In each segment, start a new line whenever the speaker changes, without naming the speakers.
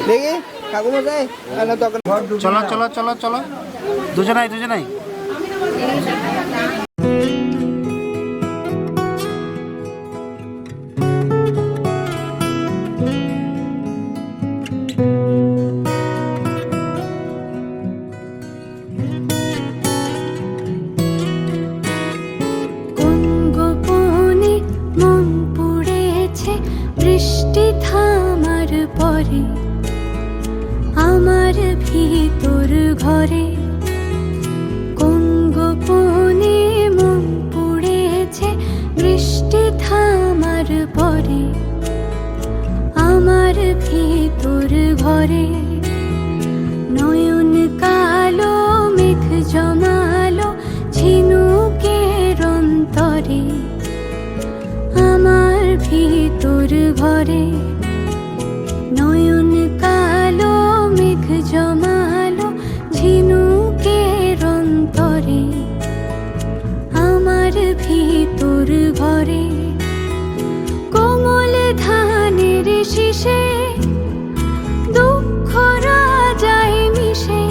দেখি ঠাকুমশাই
চলো চলো চলো চলো দুজনাই দুজনাই
বৃষ্টি থামার পরে আমার ভিতর ঘরে কোন গোপনে মন পড়েছে। বৃষ্টি থামার পরে আমার ভিতর ঘরে নয়ন কালো মেঘ জমালো ঝিনুকের অন্তরে আমার ভিতর ঘরে নয়ন কালো মেঘ জমালো ঝিনুকের অন্তরে আমার ভিতর ঘরে কোমল ধানের শীষে দুঃখ রাজায় মিশে।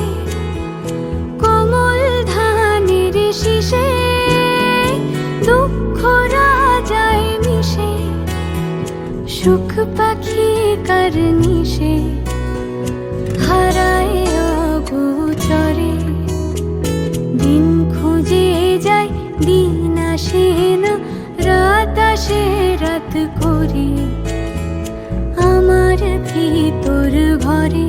কোমল ধানের শীষে দুঃখ রাজায় মিশে। সুখ পাখি কার নিশে হারায় অগোচরে। দিন খুঁজে যায় দিন আসে না, রাত আসে রাত করে আমার ভিতর ঘরে।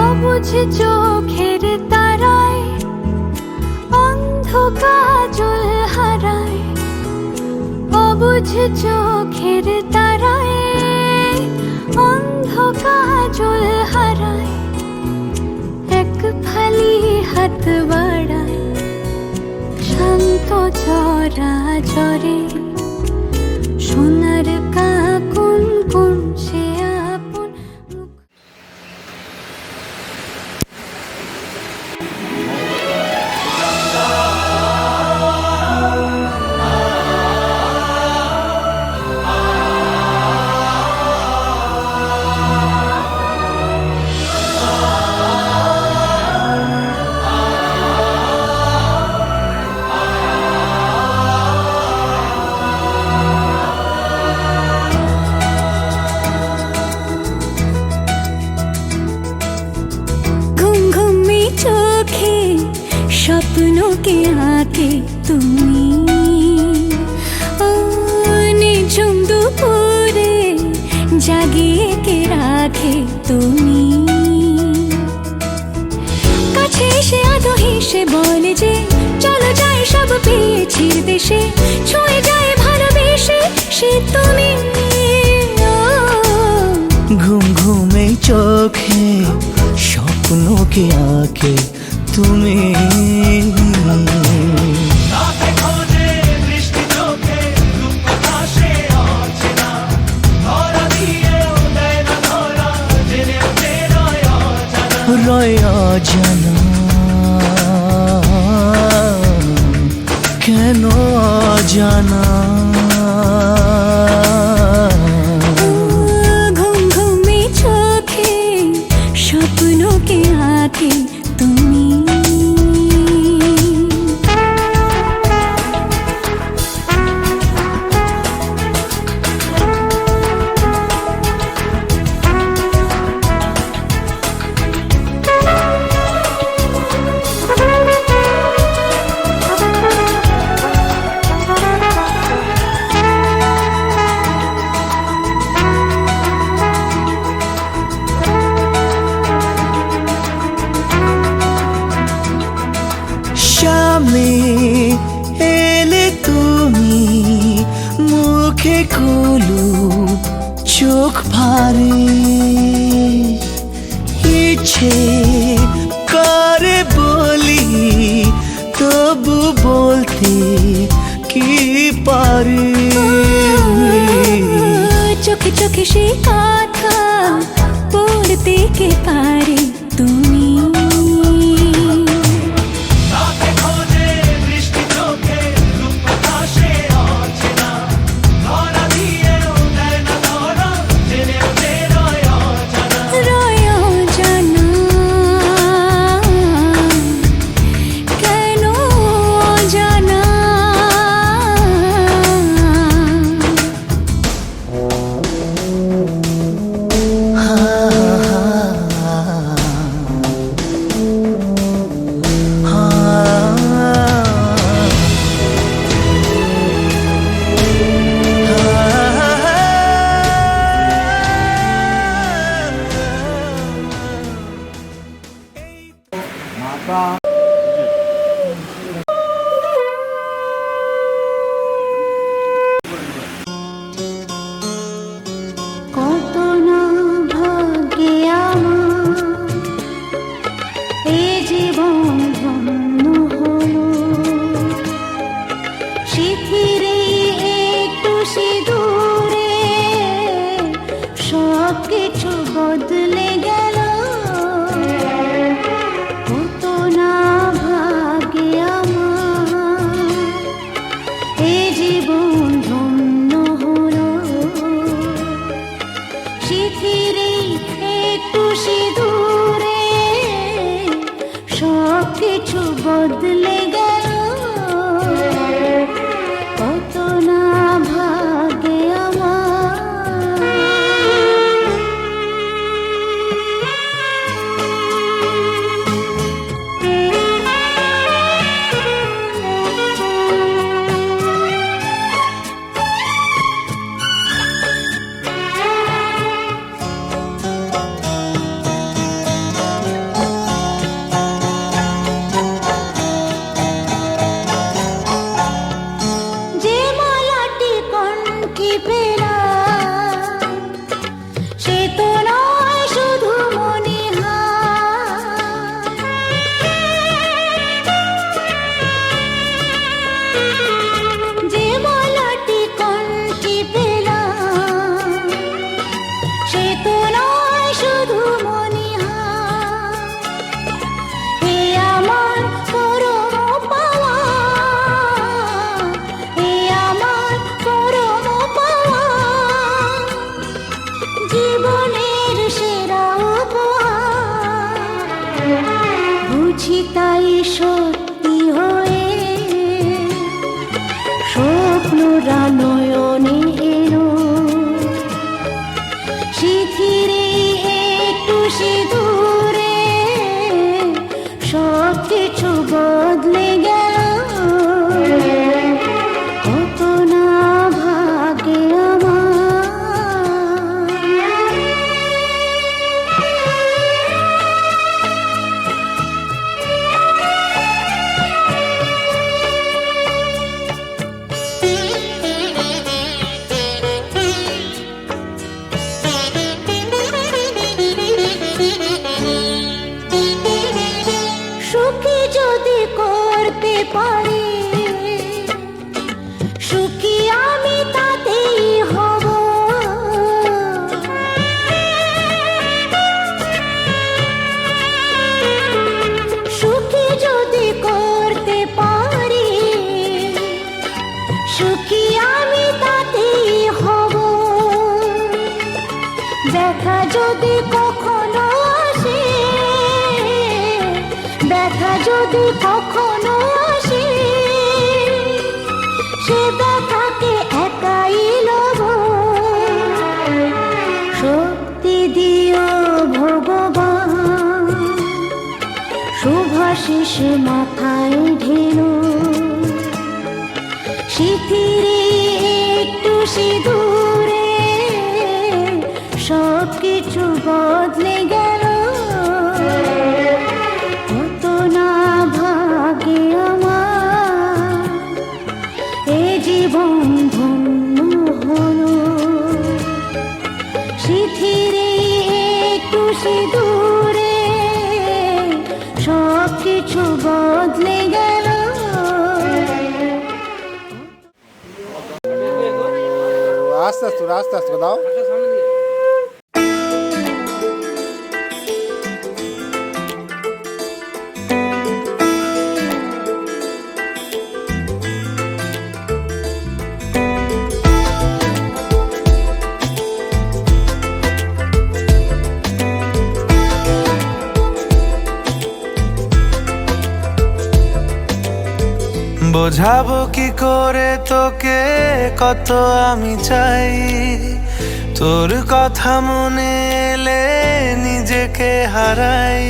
অবুঝ চোখের তারায় অন্ধ কাজল হারায়। অবুঝ চোখের তারায় অন্ধ কাজল হারায়। এক ফালি হাত বাড়ায় শান্ত চরা চরে। সোনার কাকুন কোন সে আপন স্বপ্নকে আঁকে তুমি। নিঝুম দুপুরে জাগিয়ে কে রাখে তুমি। কাছে এসে আদো হেসে বলে যে চলো যাই সব পেয়েছি দেশে। ছুঁয়ে যায় ভালোবেসে সে তুমি।
ঘুম ঘুমে চোখে স্বপ্নকে আঁকে তুমি। রয় অজানা কেন অজানা।
ঘুম ঘুমে চোখে স্বপ্নকে আঁকে তুমি।
এলে তুমি মুখে খুলু চোখ ভারে। ইচ্ছে করে বলি তবু বলতে
সে কথা পড়তে কে পারে তুমি বদলে গেল কত না ভাগে বুঝি তাই সত্যি হয়ে স্বপ্নরা নয়নে এলো শিথিরে একটু সিঁদুরে সব কিছু বদলে গেল কত না ভাগে সুখী যদি করতে পারি সুখী আমি তাতেই হব সুখী যদি করতে পারি সুখী আমি তাতেই হব দেখা যদি কখনো আসে ব্যথা যদি কখনো আসে সে ব্যথাকে একাই লব শক্তি দিও ভগবান শুভাশিস মাথায় ঢেলো শিথিরে একটু সিঁদুরে সব কিছু বদলে গেল জীবন ধন্য হলো শিথিরে একটু সিঁদুরে সব কিছু বদলে গেল
আস্তে আস্তে দাও
বোঝাবো কি করে তোকে কত আমি চাই, তোর কথা মনে এলে নিজেকে হারাই।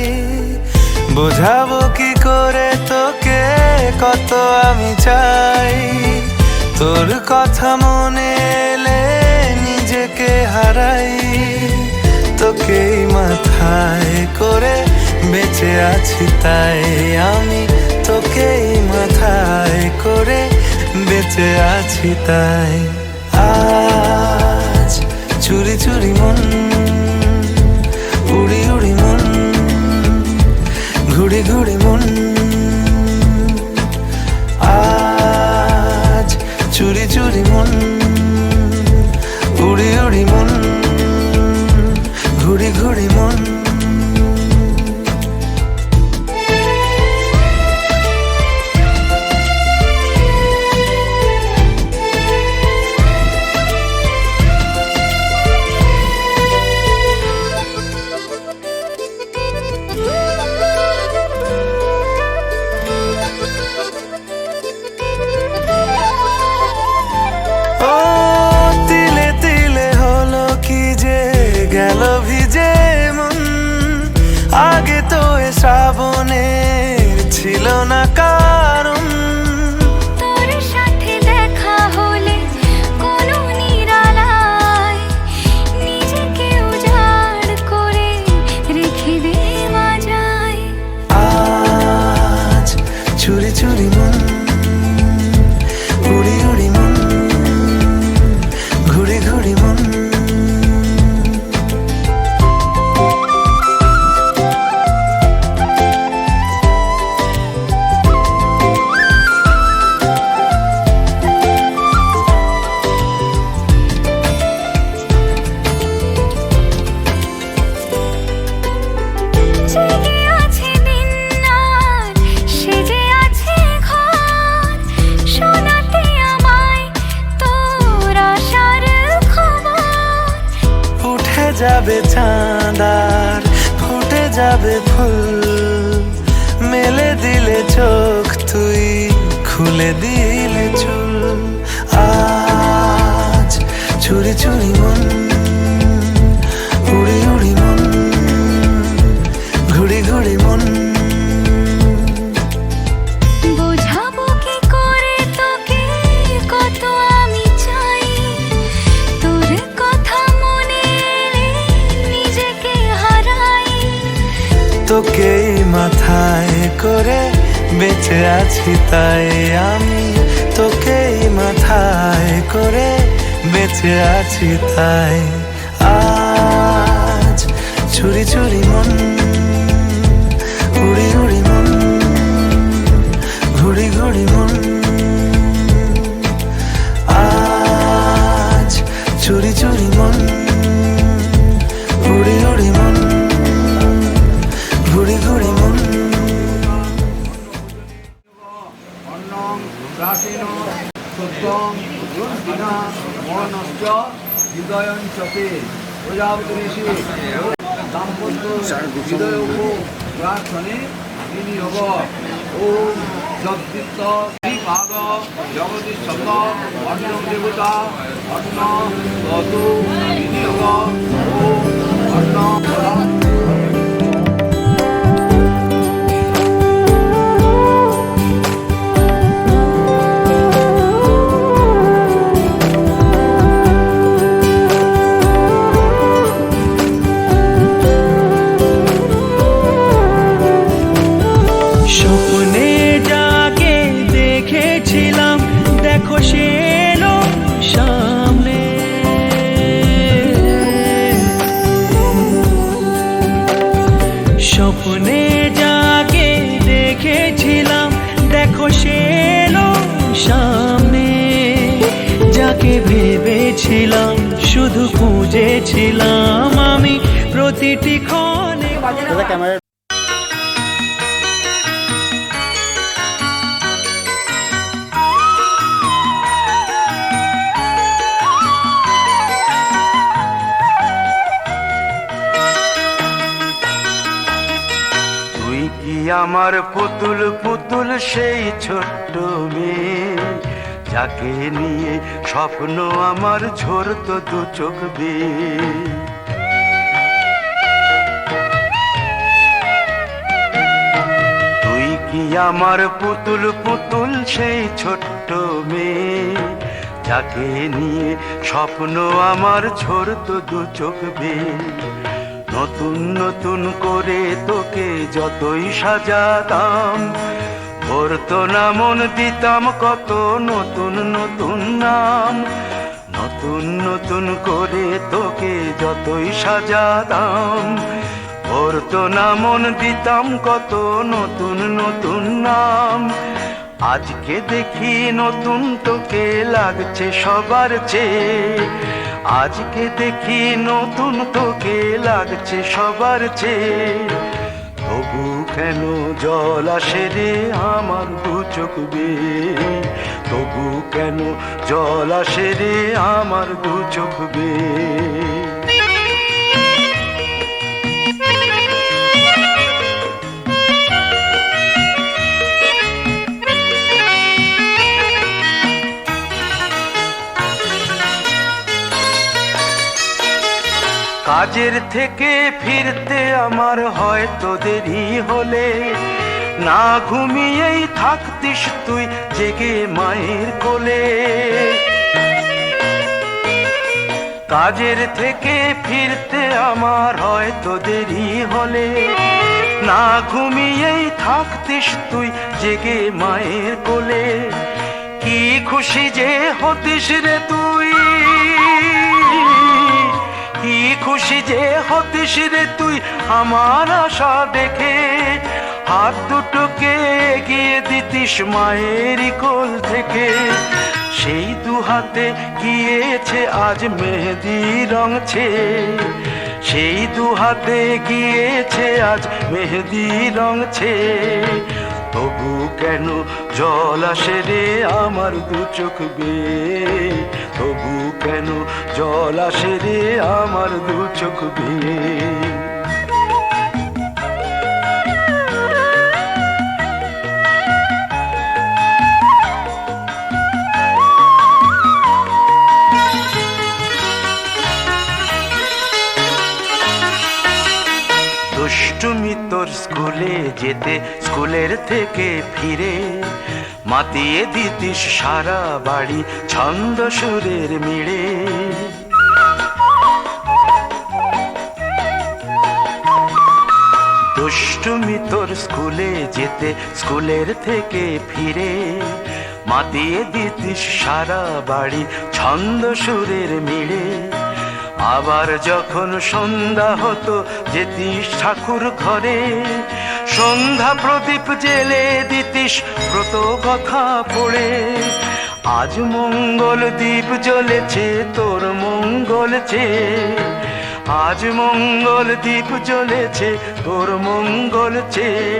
বোঝাবো কি করে তোকে কত আমি চাই, তোর কথা মনে এলে নিজেকে হারাই। তোকেই মাথায় করে বেঁচে আছি তাই আমি, তোকেই মাথায় করে বেঁচে আছি তাই। আজ চুরি চুরি মন, উড়ি উড়ি মন, ঘুড়ি ঘুড়ি মন। আজ চুরি চুরি মন, উড়ি উড়ি মন, ঘুড়ি ঘুড়ি মন। গেল ভিজে মন, আগে তো এ শ্রাবণের ছিল না কারণ।
তোর সাথে দেখা হলে কোনো নিরালায় নিজেকে উজাড় করে রেখে দে মাঝায়।
আজ চুরি চুরি মন, উড়ি উড়ি মন, ঘুড়ি ঘুড়ি মন। যাবে চাঁদার ফুটে যাবে ফুল, মেলে দিলে চোখ তুই খুলে দিলে চুল। আজ চুরি চুরি মন, উড়ি উড়ি মন, ঘুড়ি ঘুড়ি মন।
বোঝাবো কি করে তোকে কত আমি চাই, তোর কথা মনে এলে নিজেকে হারাই।
তোকেই মাথায় করে বেঁচে আছি তাই আমি, তোকেই মাথায় করে বেঁচে আছি তাই। আজ চুরি চুরি মন, উড়ি উড়ি মন, ঘুড়ি ঘুড়ি মন। আজ চুরি চুরি মন, উড়ি উড়ি মন, ঘুড়ি ঘুড়ি মন।
অন্নং প্রাচীন সত্যং বিনা মনশ্চ হৃদয়ঞ্চতে প্রজাপতি ঋষি দাম্পত্য হৃদয় প্রার্থনে বিনিয়োগ। ওম যদ্বিত্ত শ্রীপাদ জগদীশ শব্দ অন্নং দেবতা অন্ন ততু বিনিয়োগ। ওম অন্ন
স্বপ্নে জাগে দেখেছিলাম, দেখো সে এলো সামনে। স্বপ্নে জাগে দেখেছিলাম, দেখো সে এলো সামনে। যাকে ভেবেছিলাম শুধু খুঁজেছিলাম আমি প্রতিটি ক্ষণে।
আমার পুতুল পুতুল সেই ছোট্ট মেয়ে, যাকে নিয়ে স্বপ্ন আমার ঝরতো দু চোখ বেয়ে। তুই কি আমার পুতুল পুতুল সেই ছোট্ট মেয়ে, যাকে নিয়ে স্বপ্ন আমার ঝরতো দু চোখ বেয়ে। নতুন নতুন করে তোকে যতই সাজাতাম, ভরতো না মন, দিতাম কত নতুন নতুন নাম। নতুন নতুন করে তোকে যতই সাজাতাম, ভরতো না মন, দিতাম কত নতুন নতুন নাম। আজকে দেখি নতুন তোকে লাগছে সবার চেয়ে, আজকে দেখি নতুন তোকে লাগছে সবার চেয়ে। তবু কেন জল আসে রে আমার দু চোখ বেয়ে, তবু কেন জল আসে রে আমার দু চোখ বেয়ে। কাজের থেকে ফিরতে আমার হয়তো দেরি হলে, না ঘুমিয়েই থাকতিস তুই জেগে মায়ের কোলে। কাজের থেকে ফিরতে আমার হয়তো দেরি হলে, না ঘুমিয়েই থাকতিস তুই জেগে মায়ের কোলে। কি খুশি যে হতিস রে তুই, কি খুশি যে হতিস রে তুই আমার আশা দেখে। হাত দুটোকে এগিয়ে দিতিস মায়েরই কোল থেকে, সেই দু হাতে গিয়েছে আজ মেহেদি রং ছেয়ে। সেই দু হাতে গিয়েছে আজ মেহেদি রং ছেয়ে। তবু কেন জল আসে রে আমার দু চোখ বেয়ে, তবু কেন জল আসে রে আমার দু চোখ বেয়ে। দুষ্টুমি তোর স্কুলে যেতে, স্কুলের থেকে ফিরে মাতিয়ে দিতিস সারা বাড়ি ছন্দ সুরের মিড়ে। দুষ্টুমি তোর স্কুলে যেতে, স্কুলের থেকে ফিরে মাতিয়ে দিতিস সারা বাড়ি ছন্দ সুরের মিড়ে। আবার যখন সন্ধ্যা হতো যেতিস ঠাকুর ঘরে, সন্ধ্যা প্রদীপ জেলে দিতিস ব্রত কথা পড়ে। আজ মঙ্গল দ্বীপ জ্বলেছে তোর মঙ্গল চেয়ে, আজ মঙ্গল দ্বীপ জ্বলেছে তোর মঙ্গল চেয়ে।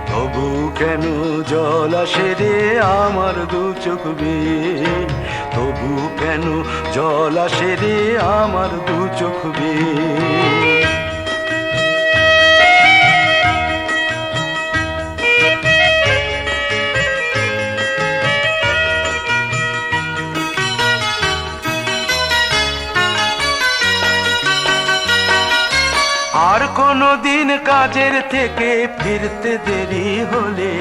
তবু কেন জল আসে রে আমার দু চোখ বেয়ে, তবু কেন জল আসে রে আমার দু চোখ বেয়ে। আর কোনো দিন কাজের থেকে ফিরতে দেরি হলে,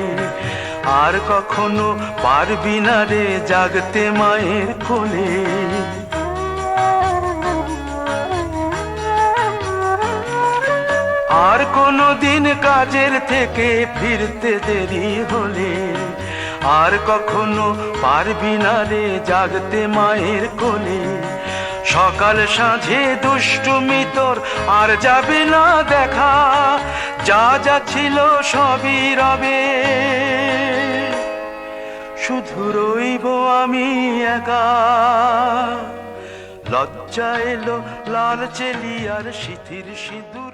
আর কখনো পারবি না রে জাগতে মায়ের কোলে। আর কোনো দিন কাজের থেকে ফিরতে দেরি হলে, আর কখনো পারবি না রে জাগতে মায়ের কোলে। সকাল সাঁঝে দুষ্টুমি তোর আর যাবে না দেখা, যা যা ছিল সবই রবে। শুধু রইব আমি একা, লজ্জা এলো লাল চেলিয়ার সিথির সিঁদুর।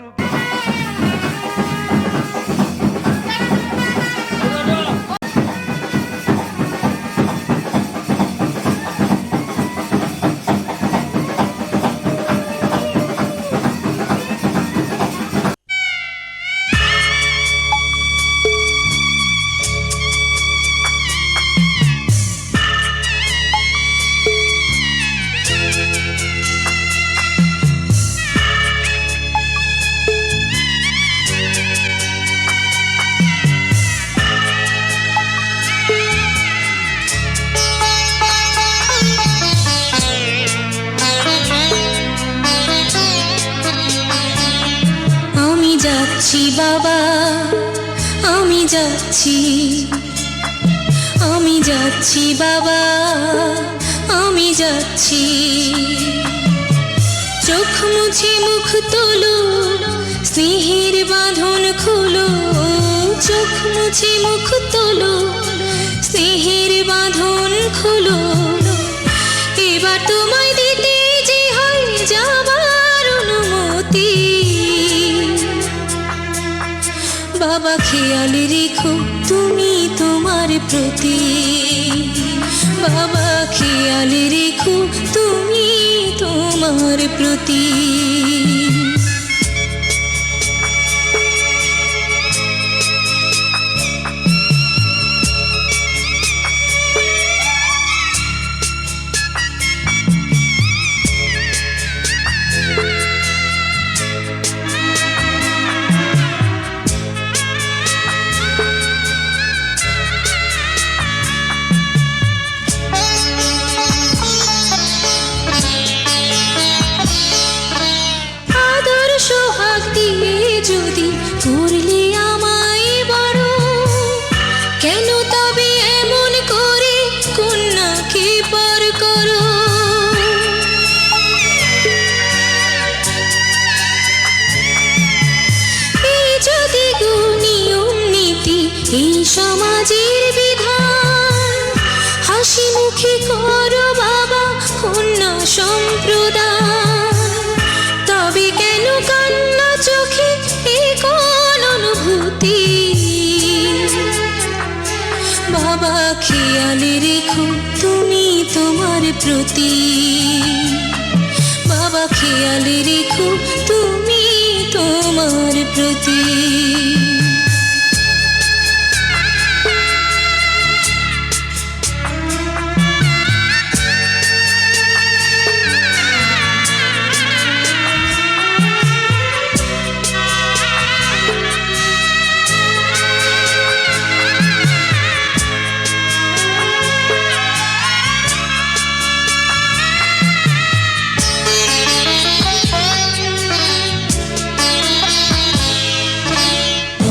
যাচ্ছি বাবা, আমি যাচ্ছি, আমি যাচ্ছি বাবা, আমি যাচ্ছি। চোখ মুছে মুখ তোলো, স্নেহের বাঁধন খোলো, চোখ মুছে মুখ তোলো, স্নেহের বাঁধন খোলো। এবার তোমায় দিতে যে হয় যাবার অনুমতি। বাবা খেয়াল রেখো তুমি তোমার প্রতি, বাবা খেয়াল রেখো তুমি তোমার প্রতি। করলে আমায় বড়, কেন তবে এমন করে কন্যাকে পর করো? এই যদি নিয়ম নীতি, এই সমাজের বিধান, হাসি মুখে করো বাবা কন্যা সম্প্রদান। তবে কেন কান্না চোখে অনুভূতি? বাবা খেয়াল রেখো তুমি তোমার প্রতি, বাবা খেয়াল রেখো তুমি তোমার প্রতি।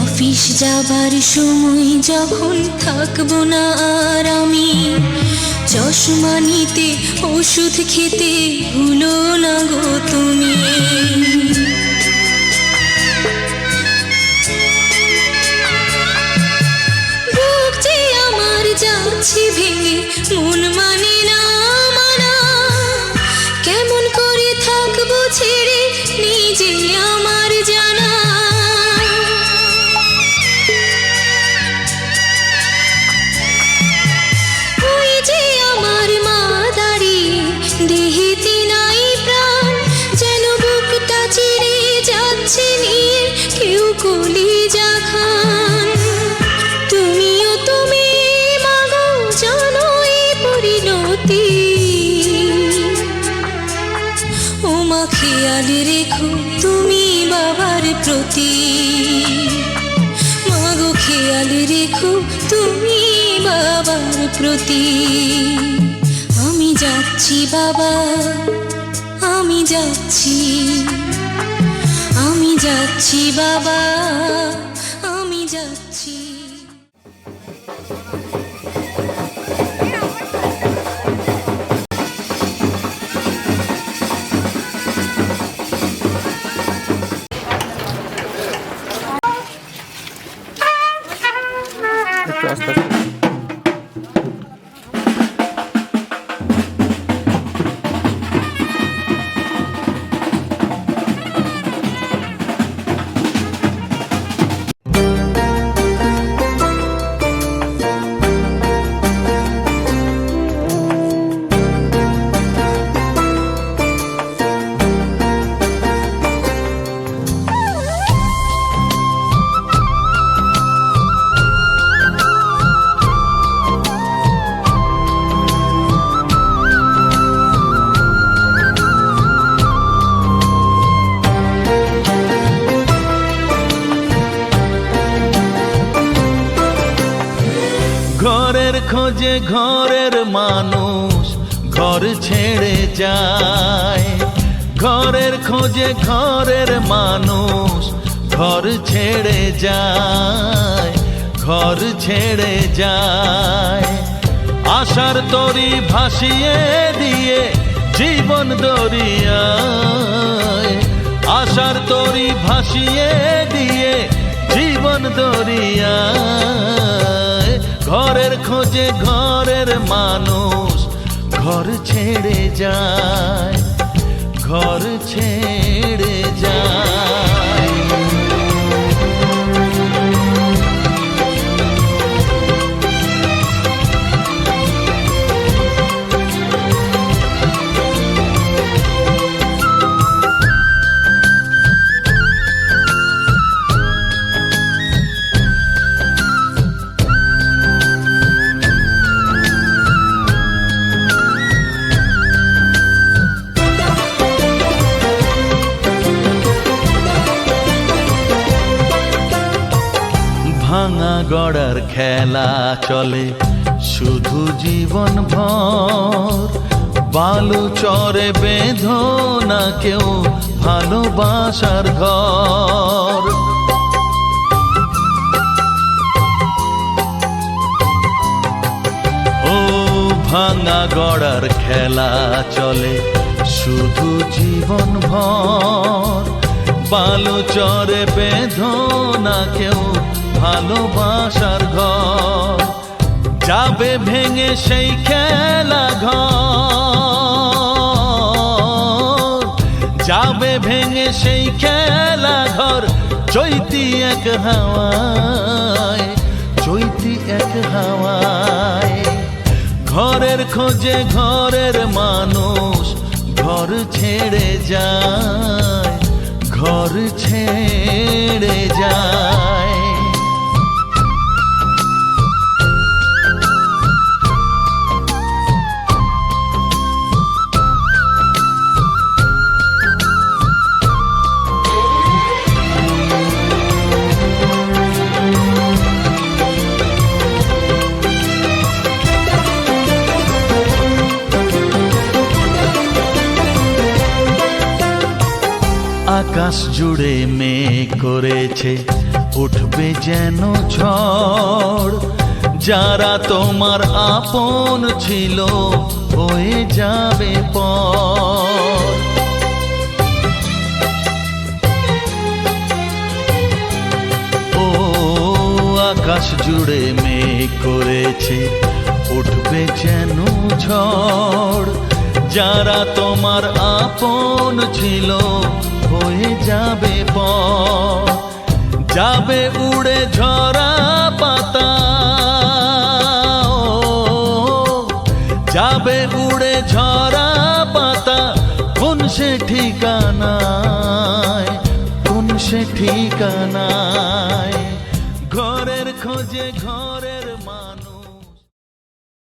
অফিস যাবার সময় যখন থাকবো না আর আমি, চশমা নিতে ওষুধ খেতে ভুলো না গো তুমি। বুক যে আমার যাচ্ছে ভেঙে, মন মানে না মানা, কেমন করে থাকবো ছেড়ে নিজে আমার জানা। দেহেতে নাই প্রাণ, যেন বুকটা চিরে যাচ্ছে নিয়ে কেউ কলিজা খান। তুমিও তুমি মাগো জানো এই পরিণতি। ও মা খেয়াল রেখো তুমি বাবার প্রতি, মাগো খেয়াল রেখো তুমি বাবার প্রতি। আমি যাচ্ছি বাবা, আমি যাচ্ছি, আমি যাচ্ছি বাবা, আমি যাচ্ছি।
একটু আস্তে আস্তে।
ঘরের খোঁজে ঘরের মানুষ ঘর ছেড়ে যায়, ঘরের খোঁজে ঘরের মানুষ ঘর ছেড়ে যায়, ঘর ছেড়ে যায়। আশার তরি ভাসিয়ে দিয়ে জীবন দরিয়ায়, আশার তরি ভাসিয়ে দিয়ে জীবন দরিয়ায়। ঘরের খোঁজে ঘরের মানুষ ঘর ছেড়ে যায়, ঘর ছেড়ে যায়। ভাঙা গড়ার খেলা চলে শুধু জীবন ভর, বালু চরে বেঁধো না কেউ ভালোবাসার ঘর। ও ভাঙা গড়ার খেলা চলে শুধু জীবন ভর, বালু চরে বেঁধো না কেউ ভালোবাসার ঘর। যাবে ভেঙে সেই খেলা ঘর, যাবে ভেঙে সেই খেলা ঘর। চৈতি এক হাওয়ায়, চৈতি এক হাওয়ায়। ঘরের খোঁজে ঘরের মানুষ ঘর ছেড়ে যায়, ঘর ছেড়ে যায়। আকাশ জুড়ে মেঘ করেছে উঠবে যেন ঝড়। যারা তোমার আপন ছিল হয়ে যাবে পর। ও আকাশ জুড়ে মেঘ করেছে উঠবে যেন ঝড়। যারা তোমার আপন ছিল হয়ে যাবে পর। যাবে উড়ে ঝরা পাতা, যাবে উড়ে ঝরা পাতা। কোন সে ঠিকানায়, কোন সে ঠিকানায়। ঘরের খোঁজে ঘরের মান।